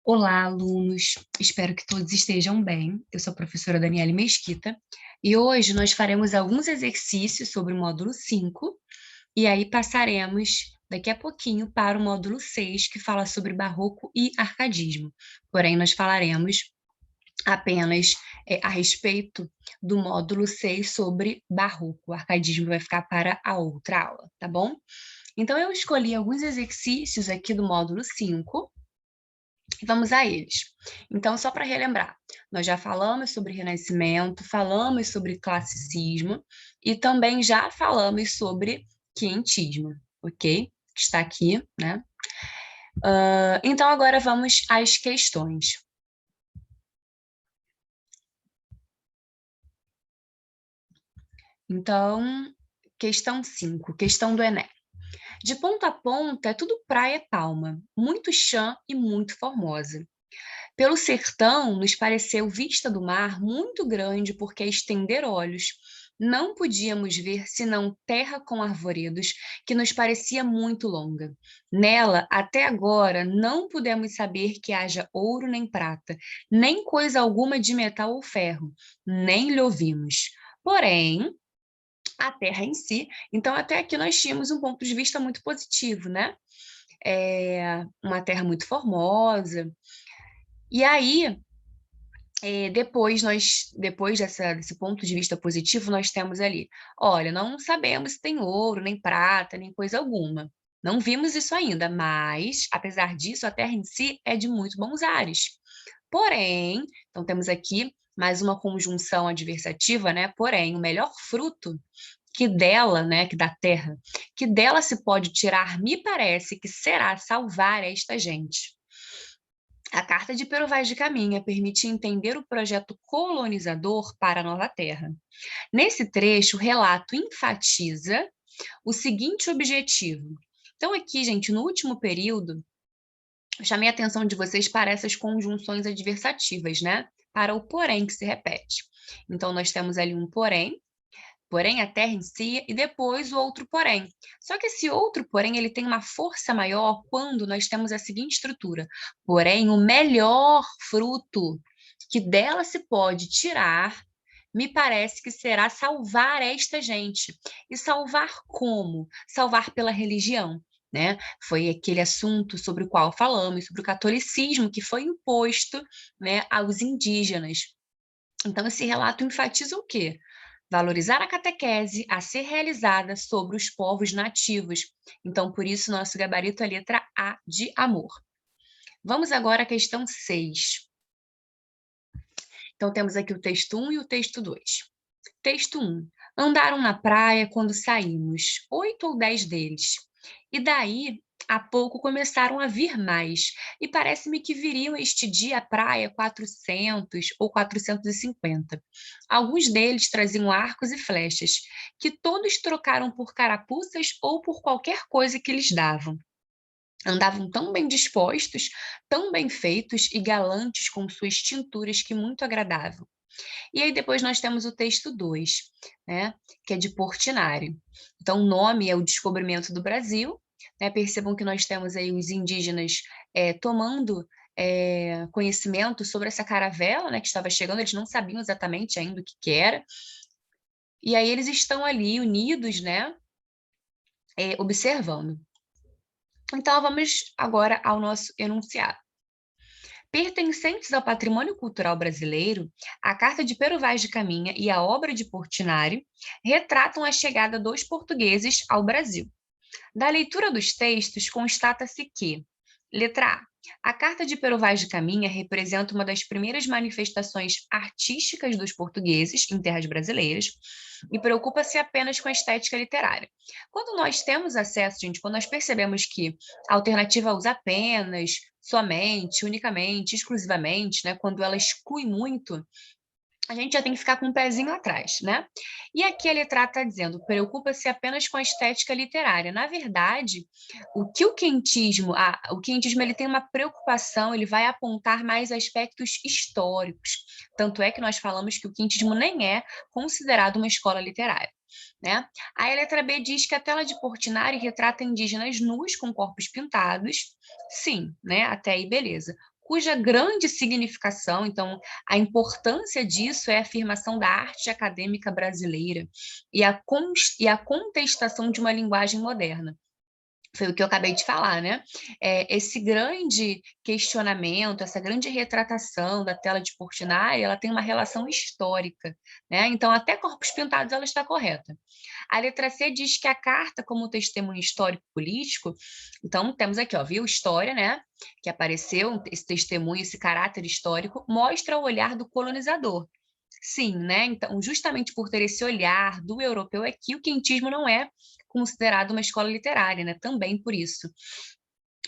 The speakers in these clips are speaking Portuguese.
Olá, alunos. Espero que todos estejam bem. Eu sou a professora Daniele Mesquita e hoje nós faremos alguns exercícios sobre o módulo 5 e aí passaremos daqui a pouquinho para o módulo 6, que fala sobre barroco e arcadismo. Porém, nós falaremos apenas a respeito do módulo 6 sobre barroco. O arcadismo vai ficar para a outra aula, tá bom? Então, eu escolhi alguns exercícios aqui do módulo 5. Vamos a eles. Então, só para relembrar, nós já falamos sobre Renascimento, falamos sobre classicismo e também já falamos sobre quinhentismo, ok? Que está aqui, né? Então, agora vamos às questões. Então, questão 5, questão do Enem. De ponta a ponta é tudo praia e palma, muito chã e muito formosa. Pelo sertão, nos pareceu vista do mar muito grande, porque a estender olhos não podíamos ver senão terra com arvoredos, que nos parecia muito longa. Nela, até agora, não pudemos saber que haja ouro nem prata, nem coisa alguma de metal ou ferro, nem lhe ouvimos. Porém, a terra em si, então até aqui nós tínhamos um ponto de vista muito positivo, né? Uma terra muito formosa. E aí, depois desse ponto de vista positivo, nós temos ali, olha, não sabemos se tem ouro, nem prata, nem coisa alguma. Não vimos isso ainda, mas, apesar disso, a terra em si é de muito bons ares. Porém, então temos aqui mais uma conjunção adversativa, né? Porém, o melhor fruto que dela, né, que da terra, que dela se pode tirar, me parece que será salvar esta gente. A Carta de Pero Vaz de Caminha permite entender o projeto colonizador para a Nova Terra. Nesse trecho, o relato enfatiza o seguinte objetivo. Então, aqui, gente, no último período, eu chamei a atenção de vocês para essas conjunções adversativas, né? Para o porém que se repete. Então, nós temos ali um porém a terra em si, e depois o outro porém. Só que esse outro porém, ele tem uma força maior quando nós temos a seguinte estrutura. Porém, o melhor fruto que dela se pode tirar, me parece que será salvar esta gente. E salvar como? Salvar pela religião. Né? Foi aquele assunto sobre o qual falamos, sobre o catolicismo que foi imposto, né, aos indígenas. Então, esse relato enfatiza o quê? Valorizar a catequese a ser realizada sobre os povos nativos. Então, por isso, nosso gabarito é a letra A de amor. Vamos agora à questão 6. Então, temos aqui o texto 1 e o texto 2. Texto 1. Andaram na praia quando saímos, 8 ou 10 deles. E daí, a pouco começaram a vir mais. E parece-me que viriam este dia à praia 400 ou 450. Alguns deles traziam arcos e flechas, que todos trocaram por carapuças ou por qualquer coisa que lhes davam. Andavam tão bem dispostos, tão bem feitos e galantes com suas tinturas que muito agradavam. E aí depois nós temos o texto 2, né, que é de Portinari. Então o nome é o descobrimento do Brasil, né, percebam que nós temos aí os indígenas tomando conhecimento sobre essa caravela, né, que estava chegando, eles não sabiam exatamente ainda o que era, e aí eles estão ali unidos, né, observando. Então vamos agora ao nosso enunciado. Pertencentes ao patrimônio cultural brasileiro, a Carta de Pero Vaz de Caminha e a obra de Portinari retratam a chegada dos portugueses ao Brasil. Da leitura dos textos, constata-se que, letra a Carta de Pero Vaz de Caminha representa uma das primeiras manifestações artísticas dos portugueses em terras brasileiras e preocupa-se apenas com a estética literária. Quando nós temos acesso, gente, quando nós percebemos que a alternativa usa apenas, somente, unicamente, exclusivamente, né, quando ela exclui muito, a gente já tem que ficar com um pezinho atrás, né? E aqui a letra está dizendo, preocupa-se apenas com a estética literária. Na verdade, o quentismo ele tem uma preocupação, ele vai apontar mais aspectos históricos. Tanto é que nós falamos que o quentismo nem é considerado uma escola literária. Né? Aí a letra B diz que a tela de Portinari retrata indígenas nus com corpos pintados. Sim, né? Até aí beleza. cuja grande significação, então, a importância disso é a afirmação da arte acadêmica brasileira e a contestação de uma linguagem moderna. Foi o que eu acabei de falar, né? Esse grande questionamento, essa grande retratação da tela de Portinari, ela tem uma relação histórica, né? Então, até Corpos Pintados ela está correta. A letra C diz que a carta, como testemunho histórico-político, então temos aqui, ó, viu? História, né? Que apareceu, esse testemunho, esse caráter histórico, mostra o olhar do colonizador. Sim, né? Então, justamente por ter esse olhar do europeu, é que o quentismo não é considerado uma escola literária, né? Também por isso.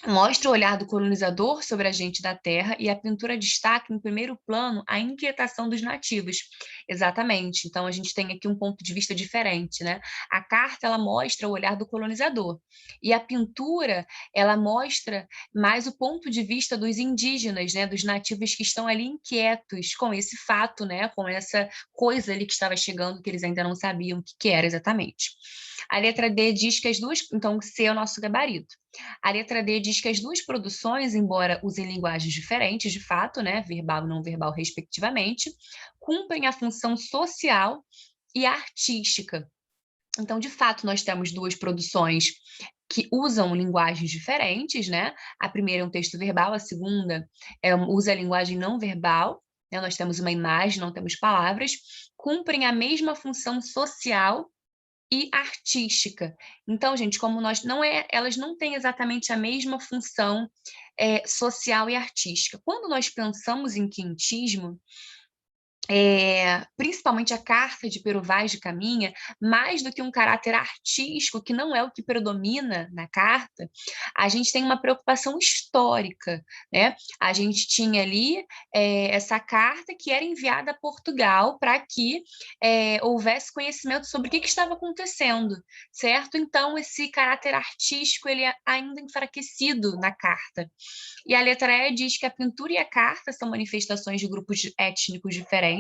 Mostra o olhar do colonizador sobre a gente da terra e a pintura destaca em primeiro plano a inquietação dos nativos. Exatamente. Então a gente tem aqui um ponto de vista diferente, né? A carta ela mostra o olhar do colonizador e a pintura ela mostra mais o ponto de vista dos indígenas, né? Dos nativos que estão ali inquietos com esse fato, né? Com essa coisa ali que estava chegando que eles ainda não sabiam o que era exatamente. A letra D diz que as duas, então C é o nosso gabarito. A letra D diz que as duas produções, embora usem linguagens diferentes, de fato, né, verbal e não verbal, respectivamente, cumprem a função social e artística. Então, de fato, nós temos duas produções que usam linguagens diferentes, né? A primeira é um texto verbal, a segunda usa a linguagem não verbal, né? Nós temos uma imagem, não temos palavras, cumprem a mesma função social e artística. Então, gente, como nós elas não têm exatamente a mesma função social e artística. Quando nós pensamos em quintismo, principalmente a carta de Pero Vaz de Caminha, mais do que um caráter artístico, que não é o que predomina na carta, a gente tem uma preocupação histórica, né? A gente tinha ali essa carta que era enviada a Portugal para que houvesse conhecimento sobre o que estava acontecendo, certo? Então, esse caráter artístico ele é ainda enfraquecido na carta. E a letra E diz que a pintura e a carta são manifestações de grupos étnicos diferentes,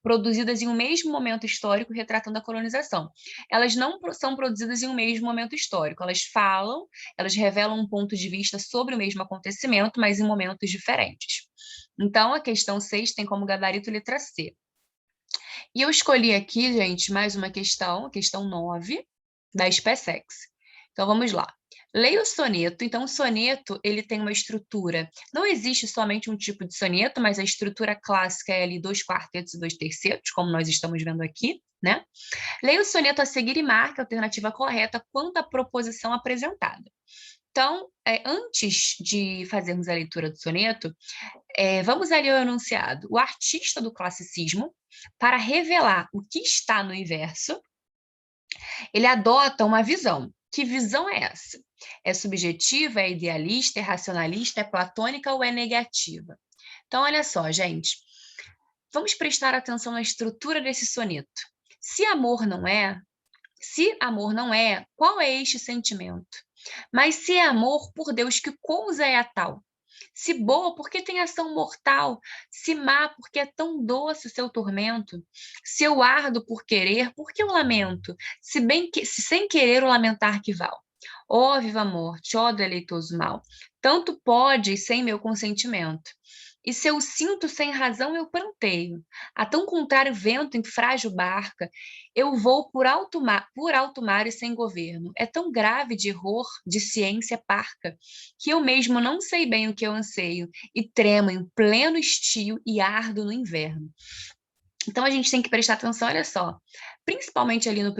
produzidas em um mesmo momento histórico, retratando a colonização. Elas não são produzidas em um mesmo momento histórico, elas falam, elas revelam um ponto de vista sobre o mesmo acontecimento, mas em momentos diferentes. Então, a questão 6 tem como gabarito letra C. E eu escolhi aqui, gente, mais uma questão, a questão 9, da SpaceX. Então, vamos lá. Leia o soneto. Então, o soneto, ele tem uma estrutura. Não existe somente um tipo de soneto, mas a estrutura clássica é ali 2 quartetos e 2 tercetos, como nós estamos vendo aqui, né? Leia o soneto a seguir e marque a alternativa correta quanto à proposição apresentada. Então, antes de fazermos a leitura do soneto, vamos ali ao enunciado. O artista do classicismo, para revelar o que está no verso, ele adota uma visão. Que visão é essa? É subjetiva, é idealista, é racionalista, é platônica ou é negativa? Então, olha só, gente. Vamos prestar atenção na estrutura desse soneto. Se amor não é, qual é este sentimento? Mas se é amor, por Deus, que coisa é a tal? Se boa, por que tem ação mortal? Se má, por que é tão doce o seu tormento? Se eu ardo por querer, por que eu lamento? Se sem querer o lamentar que val. Ó viva morte, ó deleitoso mal, tanto pode sem meu consentimento. E se eu sinto sem razão, eu pranteio. A tão contrário vento em frágil barca, eu vou por alto mar e sem governo. É tão grave de erro, de ciência parca, que eu mesmo não sei bem o que eu anseio, e tremo em pleno estio e ardo no inverno. Então a gente tem que prestar atenção, olha só, principalmente ali na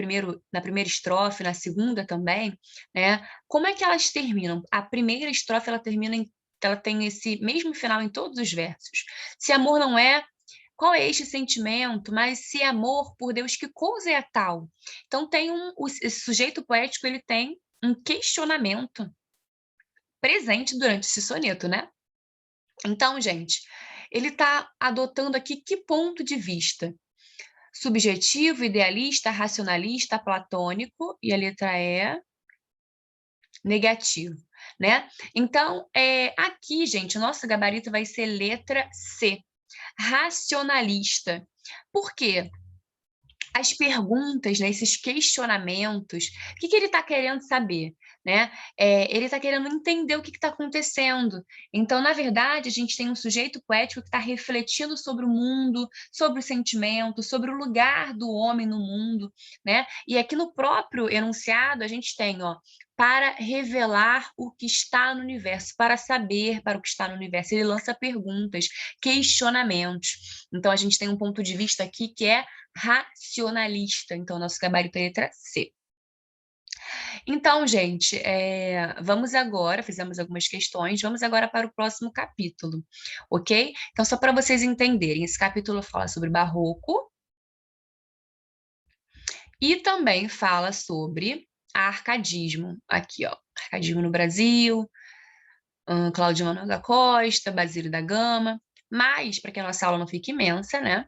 primeira estrofe, na segunda também, né? Como é que elas terminam? A primeira estrofe ela tem esse mesmo final em todos os versos. Se amor não é, qual é este sentimento? Mas se amor, por Deus, que coisa é tal? Então esse sujeito poético ele tem um questionamento presente durante esse soneto, né? Então, gente, ele está adotando aqui que ponto de vista? Subjetivo, idealista, racionalista, platônico, e a letra E, negativo, né? Então, aqui, gente, o nosso gabarito vai ser letra C, racionalista. Por quê? As perguntas, né, esses questionamentos, o que ele está querendo saber? né? Ele está querendo entender o que está acontecendo. Então, na verdade, a gente tem um sujeito poético que está refletindo sobre o mundo, sobre os sentimentos, sobre o lugar do homem no mundo, né? E aqui no próprio enunciado a gente tem, ó, para revelar o que está no universo, para saber para o que está no universo. Ele lança perguntas, questionamentos. Então, a gente tem um ponto de vista aqui que é racionalista. Então, nosso gabarito é a letra C. Então, gente, vamos agora, fizemos algumas questões, vamos agora para o próximo capítulo, ok? Então, só para vocês entenderem, esse capítulo fala sobre barroco e também fala sobre arcadismo. Aqui, ó, arcadismo no Brasil, Cláudio Manuel da Costa, Basílio da Gama. Mas, para que a nossa aula não fique imensa, né?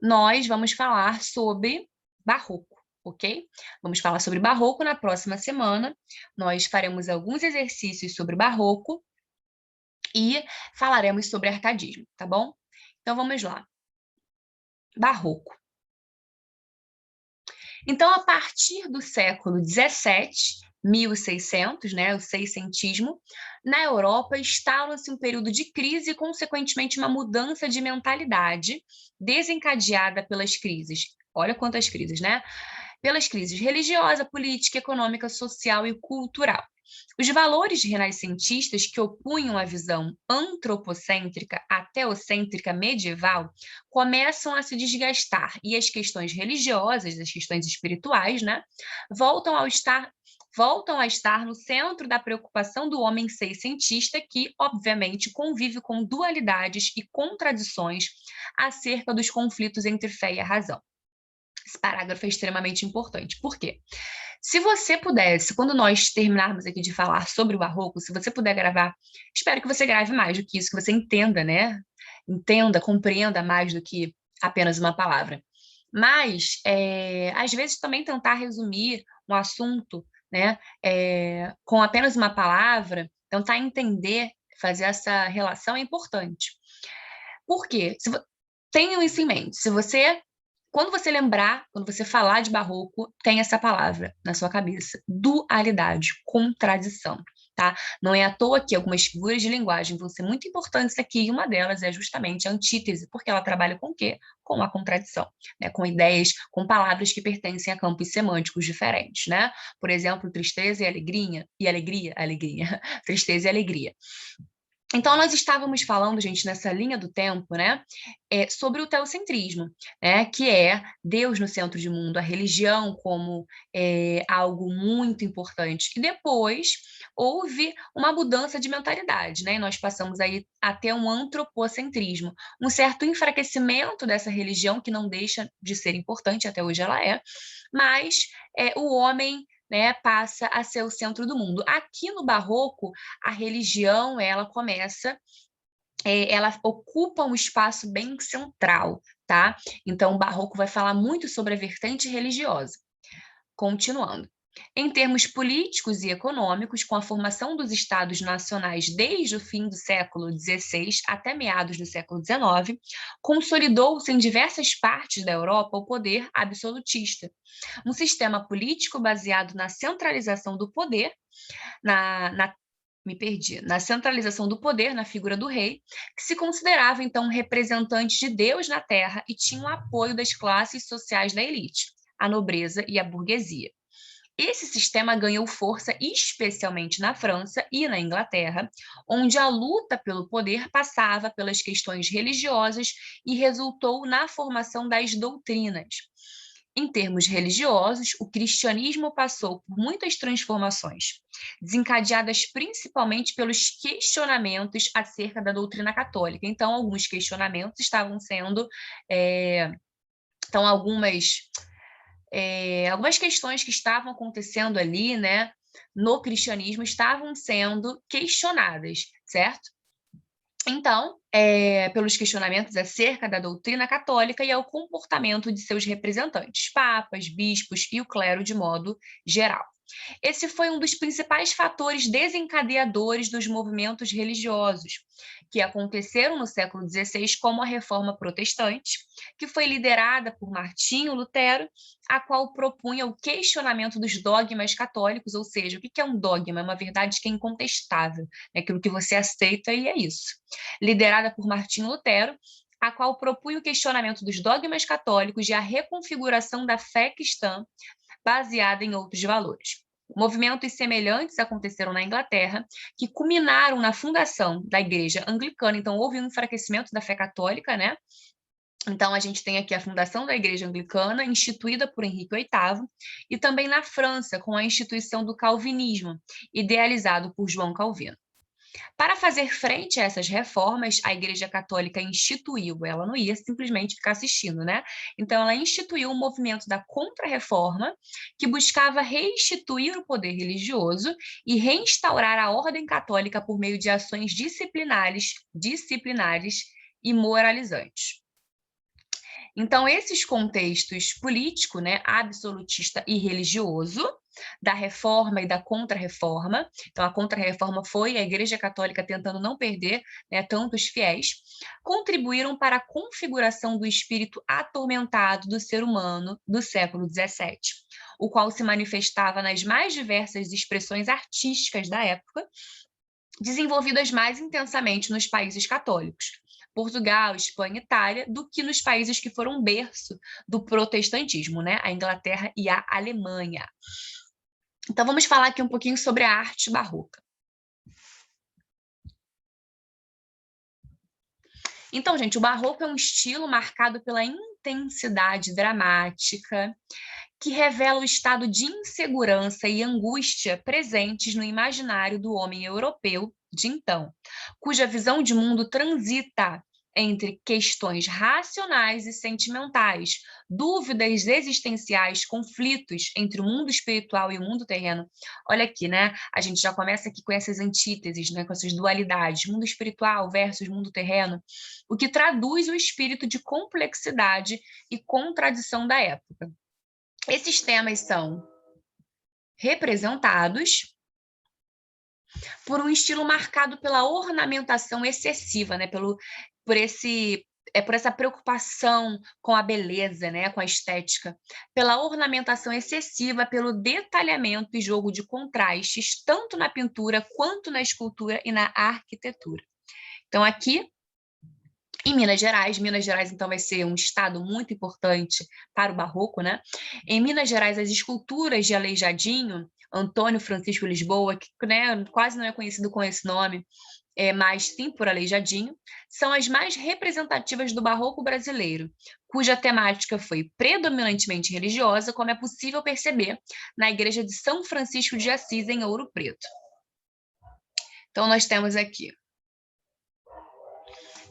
Nós vamos falar sobre barroco, ok? Vamos falar sobre barroco na próxima semana. Nós faremos alguns exercícios sobre barroco e falaremos sobre arcadismo, tá bom? Então, vamos lá. Barroco. Então, a partir do século XVII, 1600, né, o seiscentismo, na Europa instala-se um período de crise e, consequentemente, uma mudança de mentalidade desencadeada pelas crises. Olha quantas crises, né? Pelas crises religiosa, política, econômica, social e cultural. Os valores renascentistas que opunham a visão antropocêntrica à teocêntrica medieval começam a se desgastar e as questões religiosas, as questões espirituais, né, voltam a estar no centro da preocupação do homem seiscentista, que, obviamente, convive com dualidades e contradições acerca dos conflitos entre fé e a razão. Esse parágrafo é extremamente importante. Por quê? Se você pudesse, quando nós terminarmos aqui de falar sobre o barroco, se você puder gravar, espero que você grave mais do que isso, que você entenda, né? Entenda, compreenda mais do que apenas uma palavra. Mas, às vezes, também tentar resumir um assunto, né, com apenas uma palavra, tentar entender, fazer essa relação é importante. Por quê? Tenham isso em mente. Quando você lembrar, quando você falar de barroco, tem essa palavra na sua cabeça: dualidade, contradição, tá? Não é à toa que algumas figuras de linguagem vão ser muito importantes aqui, e uma delas é justamente a antítese, porque ela trabalha com o quê? Com a contradição, né? Com ideias, com palavras que pertencem a campos semânticos diferentes, né? Por exemplo, tristeza e alegria, tristeza e alegria. Então, nós estávamos falando, gente, nessa linha do tempo, né, sobre o teocentrismo, né, que é Deus no centro do mundo, a religião como algo muito importante. E depois houve uma mudança de mentalidade, né, e nós passamos aí a ter um antropocentrismo, um certo enfraquecimento dessa religião, que não deixa de ser importante, até hoje ela é, mas o homem, né, passa a ser o centro do mundo. Aqui no barroco, a religião, ela ocupa um espaço bem central, tá? Então, o barroco vai falar muito sobre a vertente religiosa. Continuando. Em termos políticos e econômicos, com a formação dos estados nacionais desde o fim do século XVI até meados do século XIX, consolidou-se em diversas partes da Europa o poder absolutista, um sistema político baseado na centralização do poder, na centralização do poder na figura do rei, que se considerava então um representante de Deus na terra e tinha o apoio das classes sociais da elite, a nobreza e a burguesia. Esse sistema ganhou força especialmente na França e na Inglaterra, onde a luta pelo poder passava pelas questões religiosas e resultou na formação das doutrinas. Em termos religiosos, o cristianismo passou por muitas transformações, desencadeadas principalmente pelos questionamentos acerca da doutrina católica. Então, alguns questionamentos estavam sendo. Então, algumas questões que estavam acontecendo ali, né, no cristianismo, estavam sendo questionadas, certo? Então, pelos questionamentos acerca da doutrina católica e ao comportamento de seus representantes, papas, bispos e o clero de modo geral. Esse foi um dos principais fatores desencadeadores dos movimentos religiosos, que aconteceram no século XVI, como a Reforma Protestante, que foi liderada por Martinho Lutero, a qual propunha o questionamento dos dogmas católicos, ou seja, o que é um dogma? É uma verdade que é incontestável, é aquilo que você aceita e é isso. Liderada por Martinho Lutero, a qual propunha o questionamento dos dogmas católicos e a reconfiguração da fé cristã baseada em outros valores. Movimentos semelhantes aconteceram na Inglaterra, que culminaram na fundação da Igreja Anglicana. Então, houve um enfraquecimento da fé católica, né? Então, a gente tem aqui a fundação da Igreja Anglicana, instituída por Henrique VIII, e também na França, com a instituição do Calvinismo, idealizado por João Calvino. Para fazer frente a essas reformas, a Igreja Católica instituiu, ela não ia simplesmente ficar assistindo, né? Então, ela instituiu o movimento da Contra-Reforma, que buscava restituir o poder religioso e reinstaurar a ordem católica por meio de ações disciplinares e moralizantes. Então, esses contextos político, né, absolutista e religioso, da reforma e da contra-reforma, então a contra-reforma foi a Igreja Católica tentando não perder, né, tantos fiéis, contribuíram para a configuração do espírito atormentado do ser humano do século XVII, o qual se manifestava nas mais diversas expressões artísticas da época, desenvolvidas mais intensamente nos países católicos, Portugal, Espanha, Itália, do que nos países que foram berço do protestantismo, né? A Inglaterra e a Alemanha. Então, vamos falar aqui um pouquinho sobre a arte barroca. Então, gente, o barroco é um estilo marcado pela intensidade dramática, que revela o estado de insegurança e angústia presentes no imaginário do homem europeu de então, cuja visão de mundo transita entre questões racionais e sentimentais, dúvidas existenciais, conflitos entre o mundo espiritual e o mundo terreno. Olha aqui, né? A gente já começa aqui com essas antíteses, né? Com essas dualidades, mundo espiritual versus mundo terreno, o que traduz o espírito de complexidade e contradição da época. Esses temas são representados por um estilo marcado pela ornamentação excessiva, né? Por essa preocupação com a beleza, né? Com a estética, pela ornamentação excessiva, pelo detalhamento e jogo de contrastes, tanto na pintura quanto na escultura e na arquitetura. Então, aqui em Minas Gerais, então, vai ser um estado muito importante para o barroco, né? Em Minas Gerais, as esculturas de Aleijadinho, Antônio Francisco Lisboa, que, né, quase não é conhecido com esse nome, mas sim por Aleijadinho, são as mais representativas do barroco brasileiro, cuja temática foi predominantemente religiosa, como é possível perceber na igreja de São Francisco de Assis, em Ouro Preto. Então, nós temos aqui,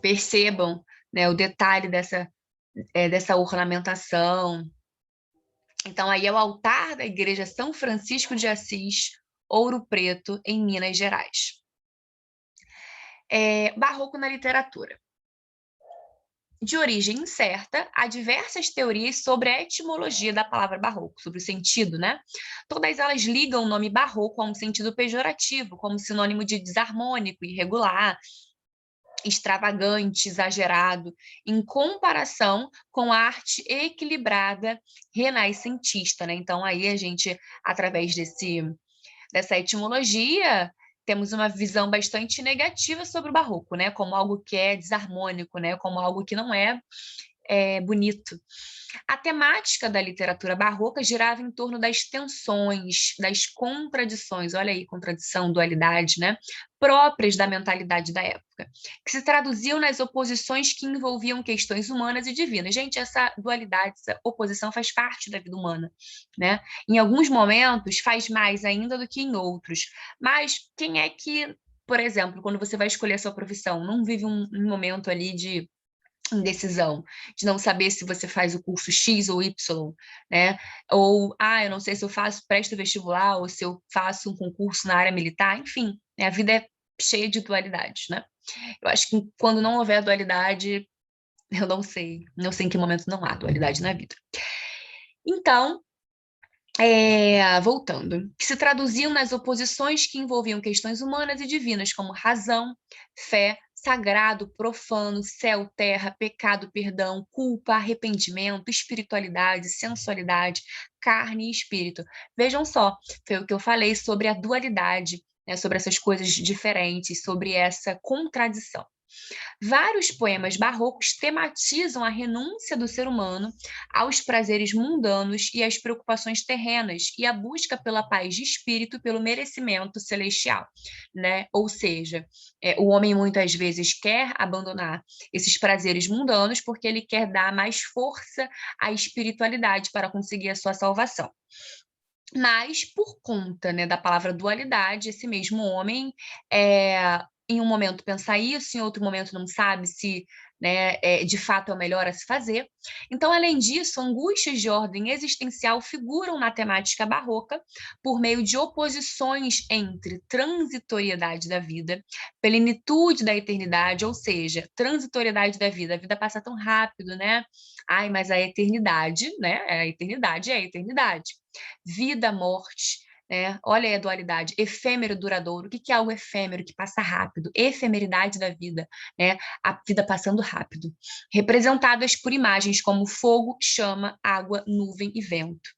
percebam, né, o detalhe dessa ornamentação. Então, aí é o altar da igreja São Francisco de Assis, Ouro Preto, em Minas Gerais. Barroco na literatura. De origem incerta, há diversas teorias sobre a etimologia da palavra barroco, sobre o sentido, né? Todas elas ligam o nome barroco a um sentido pejorativo, como sinônimo de desarmônico, irregular, extravagante, exagerado, em comparação com a arte equilibrada renascentista, né? Então, aí a gente, através dessa etimologia, temos uma visão bastante negativa sobre o barroco, né? Como algo que é desarmônico, né? Como algo que não é bonito. A temática da literatura barroca girava em torno das tensões, das contradições, olha aí, contradição, dualidade, né? Próprias da mentalidade da época, que se traduziam nas oposições que envolviam questões humanas e divinas. Gente, essa dualidade, essa oposição faz parte da vida humana, né? Em alguns momentos faz mais ainda do que em outros. Mas quem é que, por exemplo, quando você vai escolher a sua profissão, não vive um momento ali de indecisão, de não saber se você faz o curso X ou Y, né? Ou, eu não sei se eu presto vestibular ou se eu faço um concurso na área militar, enfim, né? A vida é cheia de dualidades, né? Eu acho que quando não houver dualidade, eu não sei em que momento não há dualidade na vida. Então, Voltando, que se traduziam nas oposições que envolviam questões humanas e divinas, como razão, fé, sagrado, profano, céu, terra, pecado, perdão, culpa, arrependimento, espiritualidade, sensualidade, carne e espírito. Vejam só, foi o que eu falei sobre a dualidade, né, sobre essas coisas diferentes, sobre essa contradição. Vários poemas barrocos tematizam a renúncia do ser humano aos prazeres mundanos e às preocupações terrenas e a busca pela paz de espírito e pelo merecimento celestial, né? Ou seja, o homem muitas vezes quer abandonar esses prazeres mundanos porque ele quer dar mais força à espiritualidade para conseguir a sua salvação. Mas, por conta, né, da palavra dualidade, esse mesmo homem, em um momento pensa isso, em outro momento não sabe se, né, de fato é o melhor a se fazer. Então, além disso, angústias de ordem existencial figuram na temática barroca por meio de oposições entre transitoriedade da vida, plenitude da eternidade, ou seja, transitoriedade da vida, a vida passa tão rápido, né? Ai, mas a eternidade, né? A eternidade é a eternidade. Vida, morte, né? Olha aí a dualidade, efêmero, duradouro. O que que é algo efêmero, que passa rápido? Efemeridade da vida, né? A vida passando rápido. Representadas por imagens como fogo, chama, água, nuvem e vento.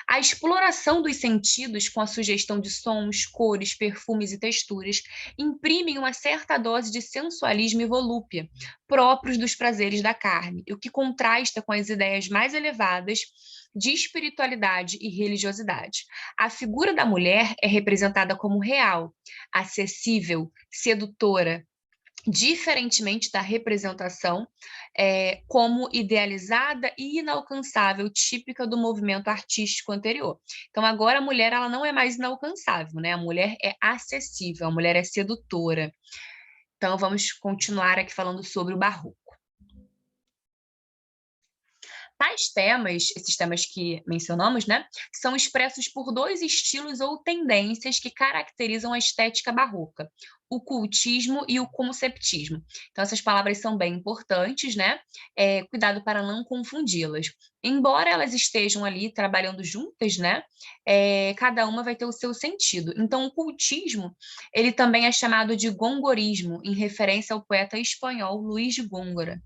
A exploração dos sentidos com a sugestão de sons, cores, perfumes e texturas imprimem uma certa dose de sensualismo e volúpia, próprios dos prazeres da carne, o que contrasta com as ideias mais elevadas de espiritualidade e religiosidade. A figura da mulher é representada como real, acessível, sedutora, diferentemente da representação, como idealizada e inalcançável, típica do movimento artístico anterior. Então, agora a mulher ela não é mais inalcançável, né? A mulher é acessível, a mulher é sedutora. Então, vamos continuar aqui falando sobre o barroco. Tais temas, esses temas que mencionamos, né, são expressos por dois estilos ou tendências que caracterizam a estética barroca: o cultismo e o conceptismo. Então, essas palavras são bem importantes, né? Cuidado para não confundi-las. Embora elas estejam ali trabalhando juntas, né? Cada uma vai ter o seu sentido. Então, o cultismo, ele também é chamado de gongorismo, em referência ao poeta espanhol Luís de Góngora.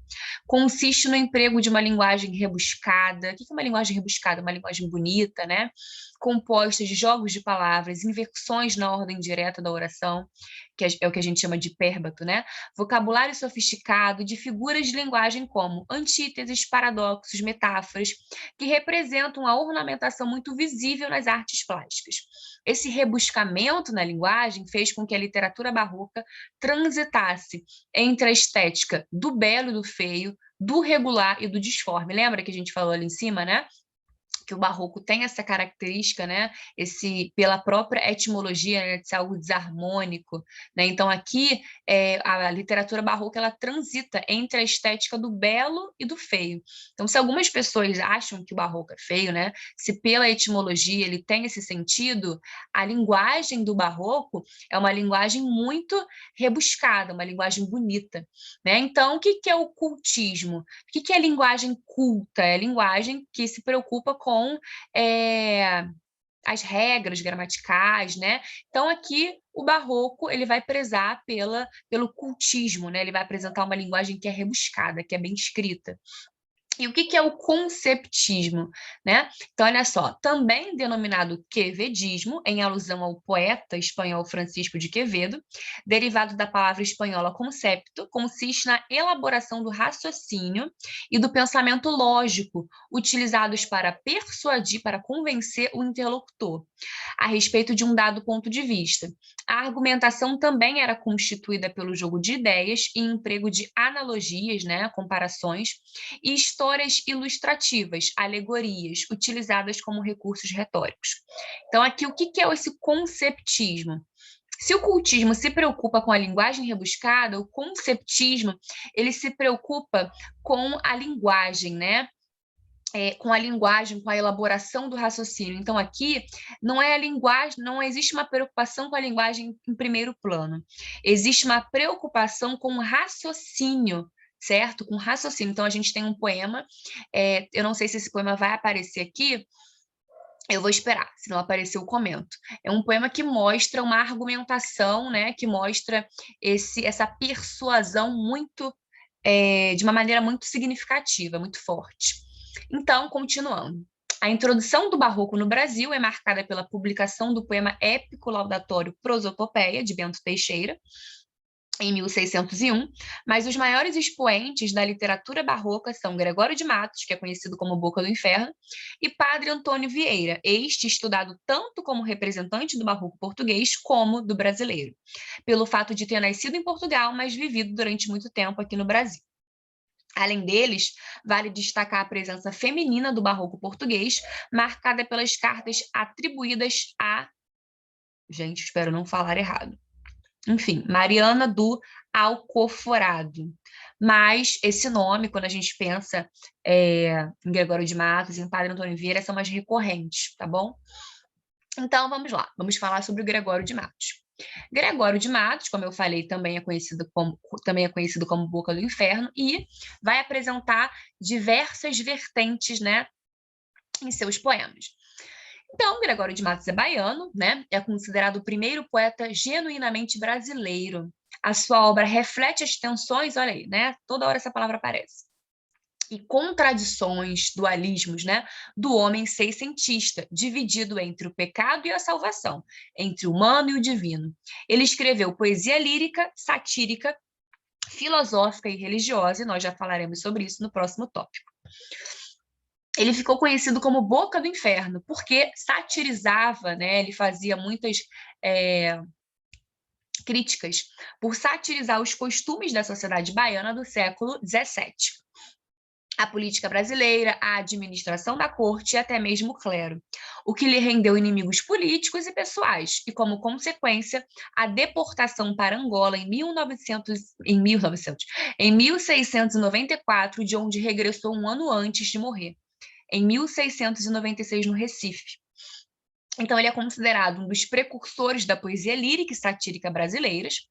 Consiste no emprego de uma linguagem rebuscada. O que é uma linguagem rebuscada? Uma linguagem bonita, né? Composta de jogos de palavras, inversões na ordem direta da oração, que é o que a gente chama de pérbato, né? Vocabulário sofisticado de figuras de linguagem como antíteses, paradoxos, metáforas, que representam a ornamentação muito visível nas artes plásticas. Esse rebuscamento na linguagem fez com que a literatura barroca transitasse entre a estética do belo e do feio, do regular e do disforme. Lembra que a gente falou ali em cima, né? Que o barroco tem essa característica, né, pela própria etimologia, né, de ser algo desarmônico, né? Então aqui a literatura barroca ela transita entre a estética do belo e do feio. Então se algumas pessoas acham que o barroco é feio, né, se pela etimologia ele tem esse sentido, a linguagem do barroco é uma linguagem muito rebuscada, uma linguagem bonita, né? Então o que que é o cultismo? O que que é a linguagem culta? É a linguagem que se preocupa com as regras gramaticais, né? Então aqui o barroco ele vai prezar pelo cultismo, né? Ele vai apresentar uma linguagem que é rebuscada, que é bem escrita. E o que que é o conceptismo, né? Então, olha só, também denominado quevedismo, em alusão ao poeta espanhol Francisco de Quevedo, derivado da palavra espanhola concepto, consiste na elaboração do raciocínio e do pensamento lógico, utilizados para persuadir, para convencer o interlocutor a respeito de um dado ponto de vista. A argumentação também era constituída pelo jogo de ideias e emprego de analogias, né, comparações, e histórias ilustrativas, alegorias, utilizadas como recursos retóricos. Então, aqui, o que é esse conceptismo? Se o cultismo se preocupa com a linguagem rebuscada, o conceptismo ele se preocupa com a linguagem, né? Com a linguagem, com a elaboração do raciocínio. Então, aqui não é a linguagem, não existe uma preocupação com a linguagem em primeiro plano. Existe uma preocupação com o raciocínio, certo? Com raciocínio. Então, a gente tem um poema, eu não sei se esse poema vai aparecer aqui, Eu vou esperar, se não aparecer eu comento. É um poema que mostra uma argumentação, né, que mostra essa persuasão muito, de uma maneira muito significativa, muito forte. Então, continuando. A introdução do barroco no Brasil é marcada pela publicação do poema épico laudatório Prosopopeia, de Bento Teixeira, em 1601, mas os maiores expoentes da literatura barroca são Gregório de Matos, que é conhecido como Boca do Inferno, e Padre Antônio Vieira, este estudado tanto como representante do barroco português como do brasileiro, pelo fato de ter nascido em Portugal, mas vivido durante muito tempo aqui no Brasil. Além deles, vale destacar a presença feminina do barroco português, marcada pelas cartas atribuídas a... Gente, espero não falar errado. Enfim, Mariana do Alcoforado. Mas esse nome, quando a gente pensa em Gregório de Matos, em Padre Antônio Vieira, são mais recorrentes, tá bom? Então, vamos lá. Vamos falar sobre o Gregório de Matos. Gregório de Matos, como eu falei, também é conhecido como Boca do Inferno, e vai apresentar diversas vertentes, né, em seus poemas. Então, Gregório de Matos é baiano, né? É considerado o primeiro poeta genuinamente brasileiro. A sua obra reflete as tensões, olha aí, né? Toda hora essa palavra aparece. E contradições, dualismos, né? Do homem seiscentista, dividido entre o pecado e a salvação, entre o humano e o divino. Ele escreveu poesia lírica, satírica, filosófica e religiosa, e nós já falaremos sobre isso no próximo tópico. Ele ficou conhecido como Boca do Inferno, porque satirizava, né? Ele fazia muitas críticas por satirizar os costumes da sociedade baiana do século XVII. A política brasileira, a administração da corte e até mesmo o clero, o que lhe rendeu inimigos políticos e pessoais, e como consequência, a deportação para Angola em 1694, de onde regressou um ano antes de morrer, em 1696, no Recife. Então, ele é considerado um dos precursores da poesia lírica e satírica brasileiras.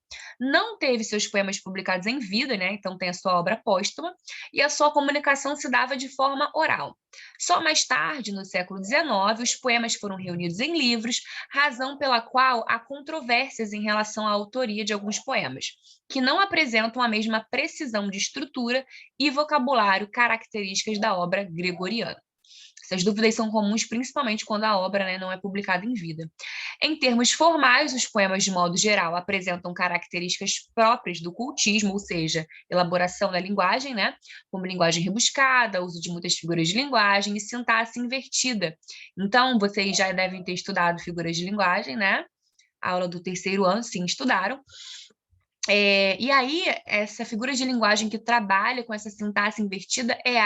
Não teve seus poemas publicados em vida, né? Então tem a sua obra póstuma, e a sua comunicação se dava de forma oral. Só mais tarde, no século XIX, os poemas foram reunidos em livros, razão pela qual há controvérsias em relação à autoria de alguns poemas, que não apresentam a mesma precisão de estrutura e vocabulário características da obra gregoriana. Essas dúvidas são comuns principalmente quando a obra, né, não é publicada em vida. Em termos formais, os poemas, de modo geral, apresentam características próprias do cultismo, ou seja, elaboração da linguagem, né, como linguagem rebuscada, uso de muitas figuras de linguagem e sintaxe invertida. Então, vocês já devem ter estudado figuras de linguagem, né? A aula do terceiro ano, sim, estudaram. E aí, essa figura de linguagem que trabalha com essa sintaxe invertida é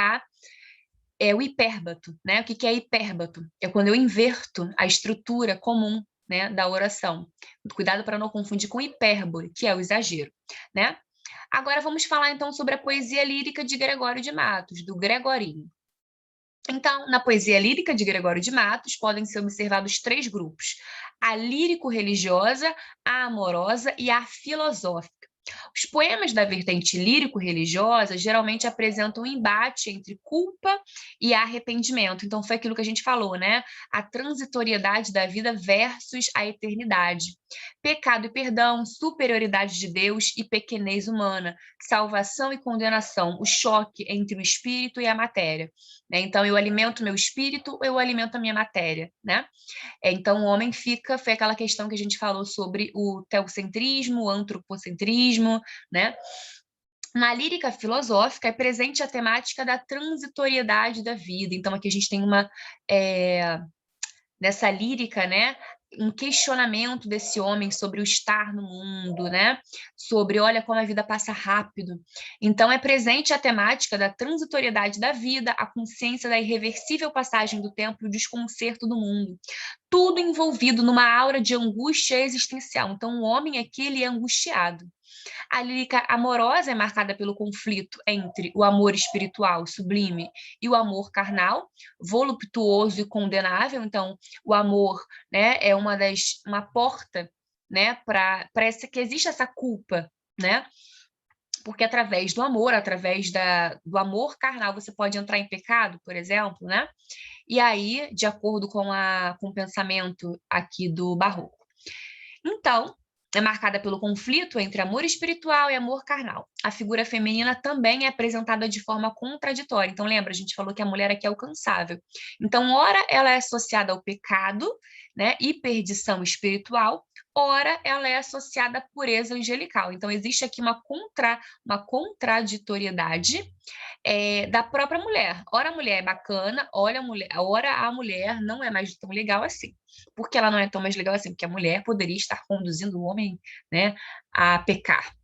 o hipérbato, né? O que é hipérbato? É quando eu inverto a estrutura comum, né, da oração. Cuidado para não confundir com hipérbole, que é o exagero, né? Agora vamos falar então sobre a poesia lírica de Gregório de Matos, do Gregorinho. Então, na poesia lírica de Gregório de Matos, podem ser observados três grupos: a lírico-religiosa, a amorosa e a filosófica. Os poemas da vertente lírico-religiosa geralmente apresentam um embate entre culpa e arrependimento. Então, foi aquilo que a gente falou, né? A transitoriedade da vida versus a eternidade. Pecado e perdão, superioridade de Deus e pequenez humana, salvação e condenação, o choque entre o espírito e a matéria, né? Então, eu alimento meu espírito, eu alimento a minha matéria, né? Então, o homem foi aquela questão que a gente falou sobre o teocentrismo, o antropocentrismo, né? Na lírica filosófica é presente a temática da transitoriedade da vida. Então, aqui a gente tem nessa lírica, né, um questionamento desse homem sobre o estar no mundo, né? Sobre, olha como a vida passa rápido. Então, é presente a temática da transitoriedade da vida, a consciência da irreversível passagem do tempo e o desconcerto do mundo. Tudo envolvido numa aura de angústia existencial. Então, o homem aqui, ele é angustiado. A lírica amorosa é marcada pelo conflito entre o amor espiritual sublime e o amor carnal, voluptuoso e condenável. Então, o amor, né, é uma porta, né, para que existe essa culpa, né? porque através do amor, através do amor carnal, você pode entrar em pecado, por exemplo, né? E aí, de acordo com o pensamento aqui do Barroco. Então, é marcada pelo conflito entre amor espiritual e amor carnal. A figura feminina também é apresentada de forma contraditória. Então, lembra, a gente falou que a mulher aqui é alcançável. Então, ora ela é associada ao pecado, né, e perdição espiritual, ora ela é associada à pureza angelical. Então, existe aqui uma contraditoriedade da própria mulher. Ora a mulher é bacana, ora a mulher não é mais tão legal assim. Por que ela não é tão mais legal assim? Porque a mulher poderia estar conduzindo o homem, né, a pecar.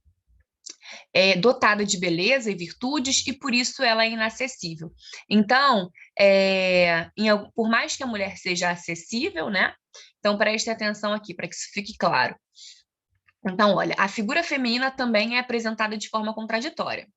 É dotada de beleza e virtudes e por isso ela é inacessível. Então, por mais que a mulher seja acessível, né? Então preste atenção aqui para que isso fique claro. Então, olha, a figura feminina também é apresentada de forma contraditória.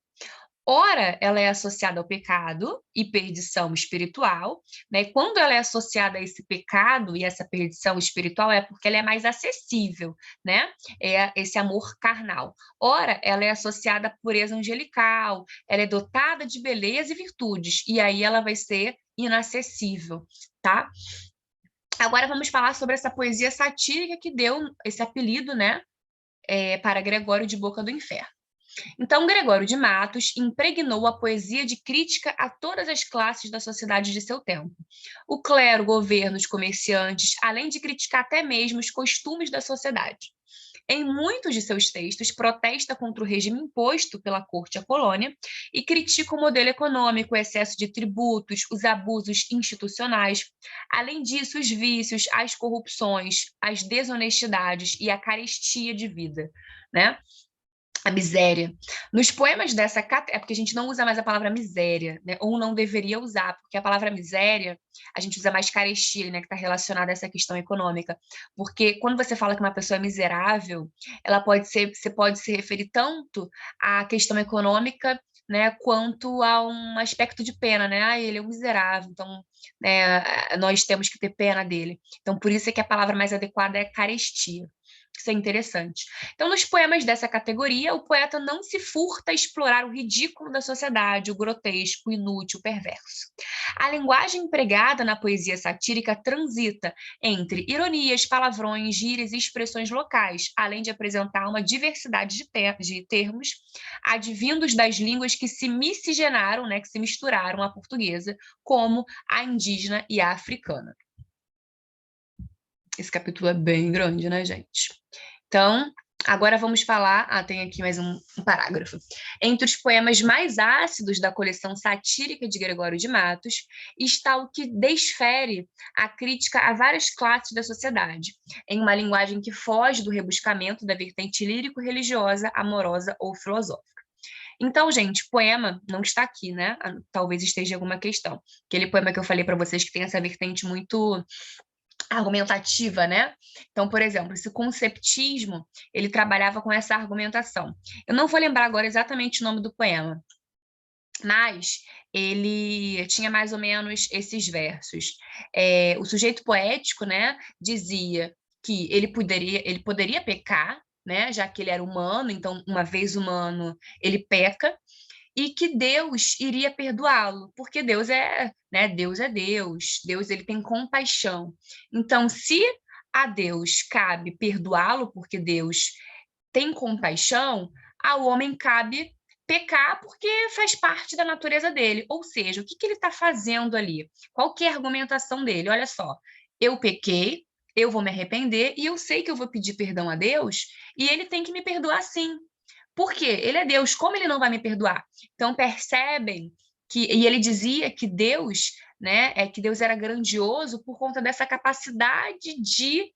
Ora, ela é associada ao pecado e perdição espiritual, né? E quando ela é associada a esse pecado e essa perdição espiritual é porque ela é mais acessível, né? É esse amor carnal. Ora, ela é associada à pureza angelical, ela é dotada de beleza e virtudes, e aí ela vai ser inacessível, tá? Agora vamos falar sobre essa poesia satírica que deu esse apelido, né? Para Gregório de Boca do Inferno. Então, Gregório de Matos impregnou a poesia de crítica a todas as classes da sociedade de seu tempo. O clero, governos, comerciantes, além de criticar até mesmo os costumes da sociedade. Em muitos de seus textos, protesta contra o regime imposto pela corte à colônia e critica o modelo econômico, o excesso de tributos, os abusos institucionais. Além disso, os vícios, as corrupções, as desonestidades e a carestia de vida, né? A miséria. Nos poemas dessa é porque a gente não usa mais a palavra miséria, né? Ou não deveria usar, porque a palavra miséria a gente usa mais carestia, né? Que está relacionada a essa questão econômica. Porque quando você fala que uma pessoa é miserável, você pode se referir tanto à questão econômica, né? Quanto a um aspecto de pena, né? Ah, ele é um miserável, então, né? Nós temos que ter pena dele. Então, por isso é que a palavra mais adequada é carestia. Isso é interessante. Então, nos poemas dessa categoria, o poeta não se furta a explorar o ridículo da sociedade, o grotesco, o inútil, o perverso. A linguagem empregada na poesia satírica transita entre ironias, palavrões, gírias e expressões locais, além de apresentar uma diversidade de termos advindos das línguas que se miscigenaram, né, que se misturaram à portuguesa, como a indígena e a africana. Esse capítulo é bem grande, né, gente? Então, agora vamos falar... tem aqui mais um parágrafo. Entre os poemas mais ácidos da coleção satírica de Gregório de Matos está o que desfere a crítica a várias classes da sociedade, em uma linguagem que foge do rebuscamento da vertente lírico-religiosa, amorosa ou filosófica. Então, gente, poema não está aqui, né? Talvez esteja alguma questão. Aquele poema que eu falei para vocês que tem essa vertente muito argumentativa, né? Então, por exemplo, esse conceptismo, ele trabalhava com essa argumentação. Eu não vou lembrar agora exatamente o nome do poema, mas ele tinha mais ou menos esses versos. O sujeito poético, né, dizia que ele poderia pecar, né, já que ele era humano, então, uma vez humano, ele peca, e que Deus iria perdoá-lo, porque Deus é, né, Deus é Deus, Deus ele tem compaixão. Então, se a Deus cabe perdoá-lo, porque Deus tem compaixão, ao homem cabe pecar porque faz parte da natureza dele. Ou seja, o que ele está fazendo ali? Qual que é a argumentação dele? Olha só, eu pequei, eu vou me arrepender e eu sei que eu vou pedir perdão a Deus e ele tem que me perdoar sim. Por quê? Ele é Deus, como ele não vai me perdoar? Então percebem e ele dizia que Deus, né, que Deus era grandioso por conta dessa capacidade de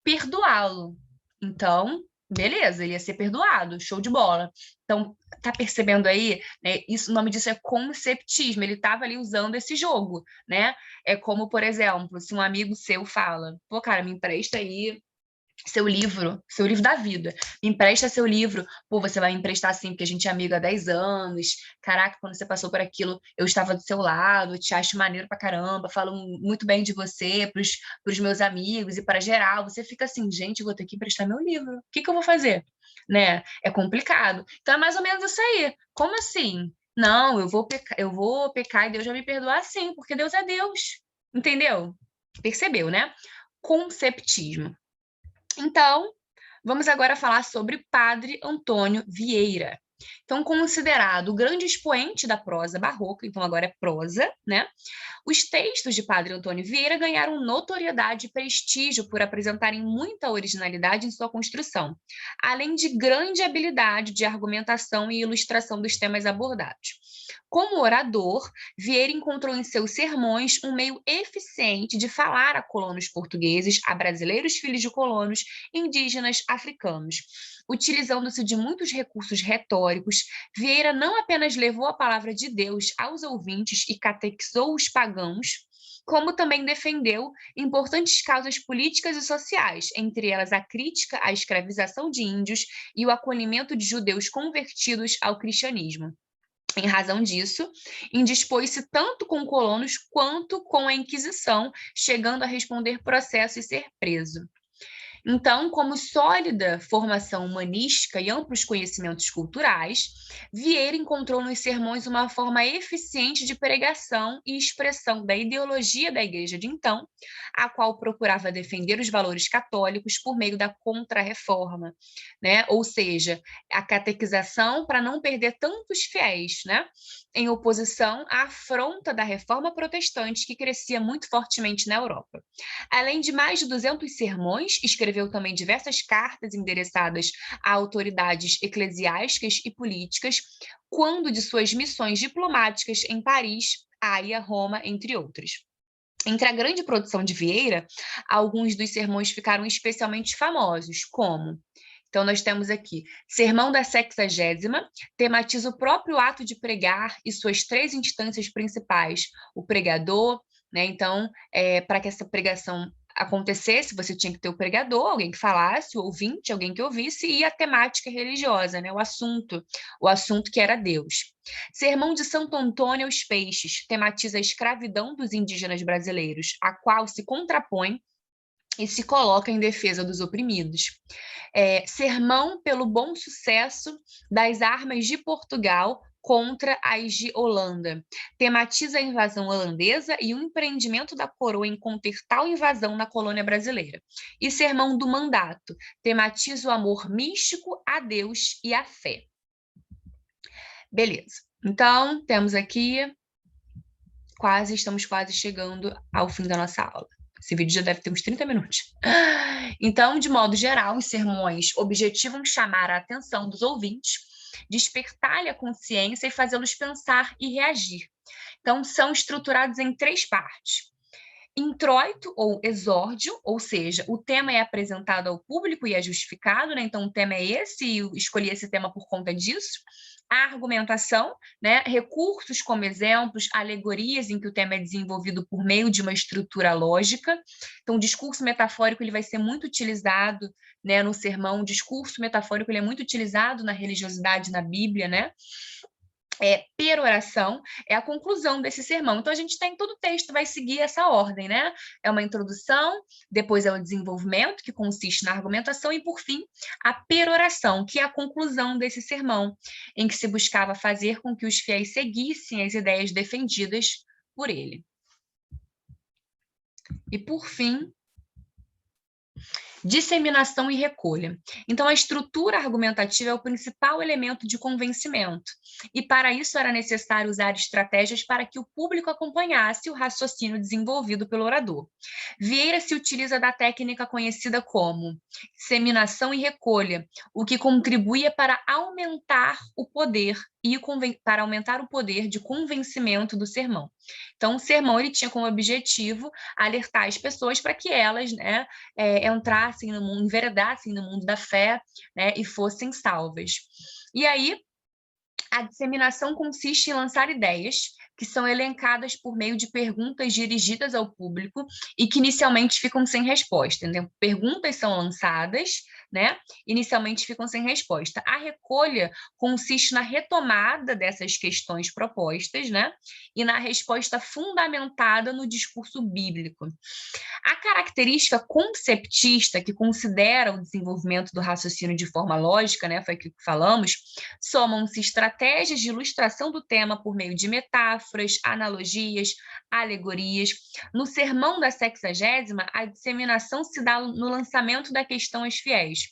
perdoá-lo. Então, beleza, ele ia ser perdoado, show de bola. Então, tá percebendo aí, né? O nome disso é conceptismo, ele estava ali usando esse jogo, né? É como, por exemplo, se um amigo seu fala, pô, cara, me empresta aí seu livro da vida. Me empresta seu livro. Pô, você vai me emprestar sim, porque a gente é amigo há 10 anos. Caraca, quando você passou por aquilo, eu estava do seu lado, te acho maneiro pra caramba, falo muito bem de você pros meus amigos e para geral. Você fica assim, gente, eu vou ter que emprestar meu livro. O que que eu vou fazer? Né? É complicado. Então é mais ou menos isso aí. Como assim? Não, eu vou pecar e Deus vai me perdoar sim, porque Deus é Deus. Entendeu? Percebeu, né? Conceptismo. Então, vamos agora falar sobre Padre Antônio Vieira. Então, considerado o grande expoente da prosa barroca, então agora é prosa, né? Os textos de Padre Antônio Vieira ganharam notoriedade e prestígio por apresentarem muita originalidade em sua construção, além de grande habilidade de argumentação e ilustração dos temas abordados. Como orador, Vieira encontrou em seus sermões um meio eficiente de falar a colonos portugueses, a brasileiros filhos de colonos, indígenas, africanos. Utilizando-se de muitos recursos retóricos, Vieira não apenas levou a palavra de Deus aos ouvintes e catequizou os pagãos, como também defendeu importantes causas políticas e sociais, entre elas a crítica à escravização de índios e o acolhimento de judeus convertidos ao cristianismo. Em razão disso, indispôs-se tanto com colonos quanto com a Inquisição, chegando a responder processo e ser preso. Então, como sólida formação humanística e amplos conhecimentos culturais, Vieira encontrou nos sermões uma forma eficiente de pregação e expressão da ideologia da igreja de então, a qual procurava defender os valores católicos por meio da Contra-Reforma, né? Ou seja, a catequização para não perder tantos fiéis, né? Em oposição à afronta da Reforma Protestante que crescia muito fortemente na Europa. Além de mais de 200 sermões, escreveu também diversas cartas endereçadas a autoridades eclesiásticas e políticas, quando de suas missões diplomáticas em Paris, Haia, Roma, entre outras. Entre a grande produção de Vieira, alguns dos sermões ficaram especialmente famosos, como... Então, nós temos aqui Sermão da Sexagésima, tematiza o próprio ato de pregar e suas 3 instâncias principais, o pregador, né? Então, para que essa pregação acontecesse, você tinha que ter o pregador, alguém que falasse, o ouvinte, alguém que ouvisse, e a temática religiosa, né? O assunto que era Deus. Sermão de Santo Antônio aos Peixes, tematiza a escravidão dos indígenas brasileiros, a qual se contrapõe e se coloca em defesa dos oprimidos. Sermão pelo bom sucesso das armas de Portugal contra as de Holanda. Tematiza a invasão holandesa e o empreendimento da coroa em conter tal invasão na colônia brasileira. E Sermão do Mandato. Tematiza o amor místico a Deus e a fé. Beleza. Então, temos aqui estamos quase chegando ao fim da nossa aula. Esse vídeo já deve ter uns 30 minutos. Então, de modo geral, os sermões objetivam chamar a atenção dos ouvintes, despertar-lhe a consciência e fazê-los pensar e reagir. Então, são estruturados em 3 partes. Introito ou exórdio, ou seja, o tema é apresentado ao público e é justificado, né? Então o tema é esse e eu escolhi esse tema por conta disso. A argumentação, né? Recursos como exemplos, alegorias em que o tema é desenvolvido por meio de uma estrutura lógica. Então o discurso metafórico ele vai ser muito utilizado, né, no sermão. O discurso metafórico ele é muito utilizado na religiosidade, na Bíblia, né? Peroração é a conclusão desse sermão. Então, a gente tem todo o texto, vai seguir essa ordem, né? É uma introdução, depois é o desenvolvimento, que consiste na argumentação, e, por fim, a peroração, que é a conclusão desse sermão, em que se buscava fazer com que os fiéis seguissem as ideias defendidas por ele. E, por fim, disseminação e recolha. Então, a estrutura argumentativa é o principal elemento de convencimento, e para isso era necessário usar estratégias para que o público acompanhasse o raciocínio desenvolvido pelo orador. Vieira se utiliza da técnica conhecida como disseminação e recolha, o que contribuía para aumentar o poder para aumentar o poder de convencimento do sermão. Então, o sermão ele tinha como objetivo alertar as pessoas para que elas, né, entrassem no mundo, enveredassem no mundo da fé, né, e fossem salvas. E aí, a disseminação consiste em lançar ideias que são elencadas por meio de perguntas dirigidas ao público e que inicialmente ficam sem resposta, entendeu? Perguntas são lançadas, né? Inicialmente ficam sem resposta. A recolha consiste na retomada dessas questões propostas, né? E na resposta fundamentada no discurso bíblico. A característica conceptista, que considera o desenvolvimento do raciocínio de forma lógica, né, foi aquilo que falamos, somam-se estratégias de ilustração do tema por meio de metáforas, analogias, alegorias. No sermão da sexagésima, a disseminação se dá no lançamento da questão aos fiéis.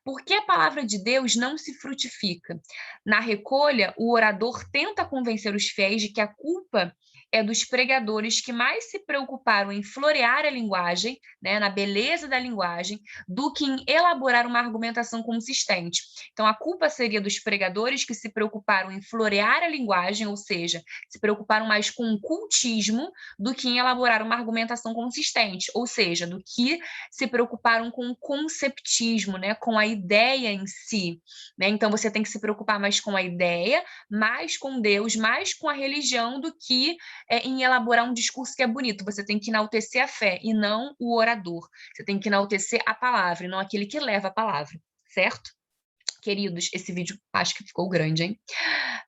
Por que a palavra de Deus não se frutifica? Na recolha, o orador tenta convencer os fiéis de que a culpa é dos pregadores que mais se preocuparam em florear a linguagem, né, na beleza da linguagem, do que em elaborar uma argumentação consistente. Então, a culpa seria dos pregadores que se preocuparam em florear a linguagem, ou seja, se preocuparam mais com o cultismo do que em elaborar uma argumentação consistente, ou seja, do que se preocuparam com o conceptismo, né, com a ideia em si, né? Então você tem que se preocupar mais com a ideia, mais com Deus, mais com a religião do que em elaborar um discurso que é bonito. Você tem que enaltecer a fé e não o orador. Você tem que enaltecer a palavra e não aquele que leva a palavra, certo? Queridos, esse vídeo acho que ficou grande, hein?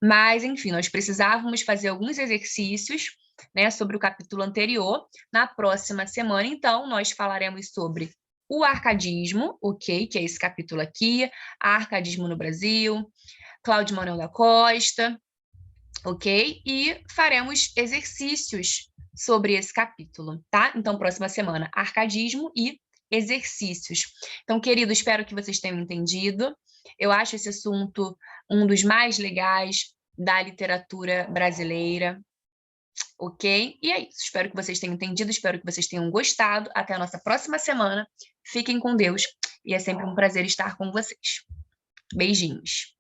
Mas, enfim, nós precisávamos fazer alguns exercícios, né, sobre o capítulo anterior. Na próxima semana, então, nós falaremos sobre o arcadismo, ok? Que é esse capítulo aqui, arcadismo no Brasil, Cláudio Manuel da Costa, ok? E faremos exercícios sobre esse capítulo, tá? Então, próxima semana, arcadismo e exercícios. Então, querido, espero que vocês tenham entendido. Eu acho esse assunto um dos mais legais da literatura brasileira, ok? E é isso. Espero que vocês tenham entendido, espero que vocês tenham gostado. Até a nossa próxima semana. Fiquem com Deus e é sempre um prazer estar com vocês. Beijinhos.